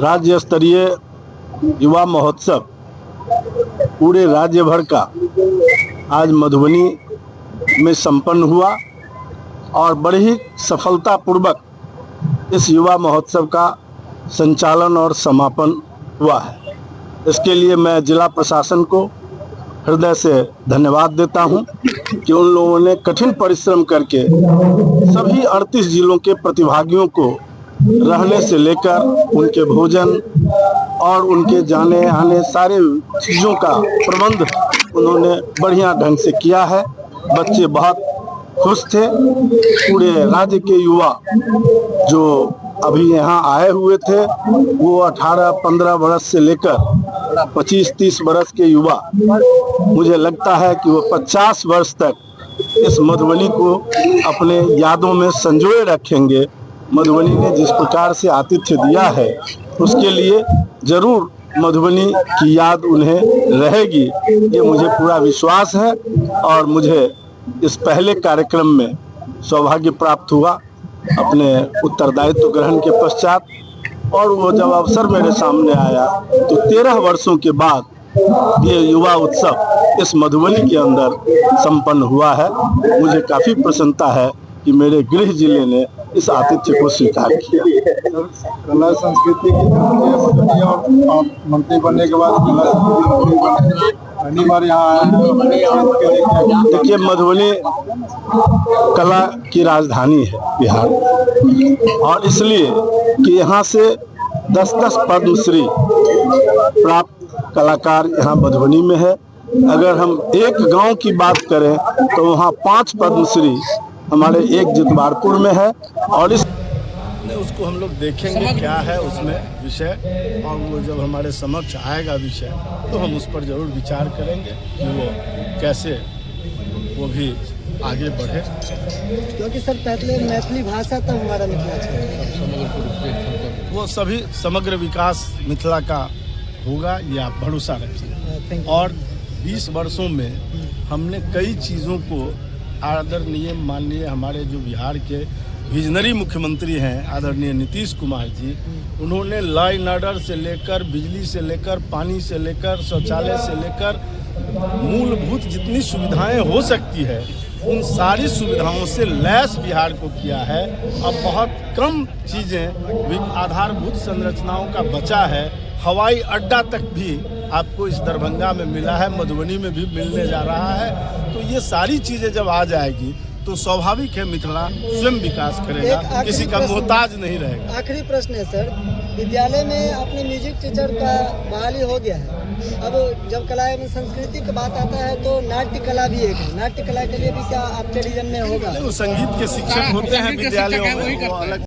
राज्य स्तरीय युवा महोत्सव पूरे राज्य भर का आज मधुबनी में संपन्न हुआ और बड़ी ही सफलतापूर्वक इस युवा महोत्सव का संचालन और समापन हुआ है। इसके लिए मैं जिला प्रशासन को हृदय से धन्यवाद देता हूं कि उन लोगों ने कठिन परिश्रम करके सभी 38 जिलों के प्रतिभागियों को रहने से लेकर उनके भोजन और उनके जाने आने सारे चीज़ों का प्रबंध उन्होंने बढ़िया ढंग से किया है। बच्चे बहुत खुश थे। पूरे राज्य के युवा जो अभी यहाँ आए हुए थे वो 18-15 वर्ष से लेकर 25-30 वर्ष के युवा, मुझे लगता है कि वो 50 वर्ष तक इस मधुबनी को अपने यादों में संजोए रखेंगे। मधुबनी ने जिस प्रकार से आतिथ्य दिया है उसके लिए जरूर मधुबनी की याद उन्हें रहेगी, ये मुझे पूरा विश्वास है। और मुझे इस पहले कार्यक्रम में सौभाग्य प्राप्त हुआ अपने उत्तरदायित्व ग्रहण के पश्चात, और वो जब अवसर मेरे सामने आया तो 13 वर्षों के बाद ये युवा उत्सव इस मधुबनी के अंदर संपन्न हुआ है। मुझे काफ़ी प्रसन्नता है कि मेरे गृह जिले ने इस आतिथ्य को स्वीकार किया। कला संस्कृति की मधुबनी और मंत्री बनने के बाद कला संस्कृति पहली बार यहाँ आए। देखिए, मधुबनी कला की राजधानी है बिहार, और इसलिए कि यहाँ से 10-10 पद्मश्री प्राप्त कलाकार यहाँ मधुबनी में है। अगर हम एक गांव की बात करें तो वहाँ 5 पद्मश्री हमारे एक जितवारपुर में है, और उसको हम लोग देखेंगे क्या है उसमें विषय, और वो जब हमारे समक्ष आएगा विषय तो हम उस पर जरूर विचार करेंगे कि वो कैसे वो भी आगे बढ़े। क्योंकि सर पहले मैथिली भाषा तब हमारा मिथिला वो सभी समग्र विकास मिथिला का होगा, ये आप भरोसा रखिए। और 20 वर्षों में हमने कई चीज़ों को आदरणीय माननीय हमारे जो बिहार के विजनरी मुख्यमंत्री हैं आदरणीय नीतीश कुमार जी, उन्होंने लॉ एंड ऑर्डर से लेकर बिजली से लेकर पानी से लेकर शौचालय से लेकर मूलभूत जितनी सुविधाएं हो सकती है उन सारी सुविधाओं से लैस बिहार को किया है। अब बहुत कम चीज़ें आधारभूत संरचनाओं का बचा है। हवाई अड्डा तक भी आपको इस दरभंगा में मिला है, मधुबनी में भी मिलने जा रहा है। तो ये सारी चीज़ें जब आ जाएगी तो स्वाभाविक है मिथिला स्वयं विकास करेगा, किसी का मोहताज नहीं रहेगा। आखिरी प्रश्न है सर, विद्यालय में अपने म्यूजिक टीचर का बहाली हो गया है, अब जब कला एवं संस्कृति की बात आता है तो नाट्य कला भी एक है, नाट्य कला के लिए भी क्या आपके रीजन में होगा? संगीत के शिक्षक होते हैं विद्यालयों में, वो अलग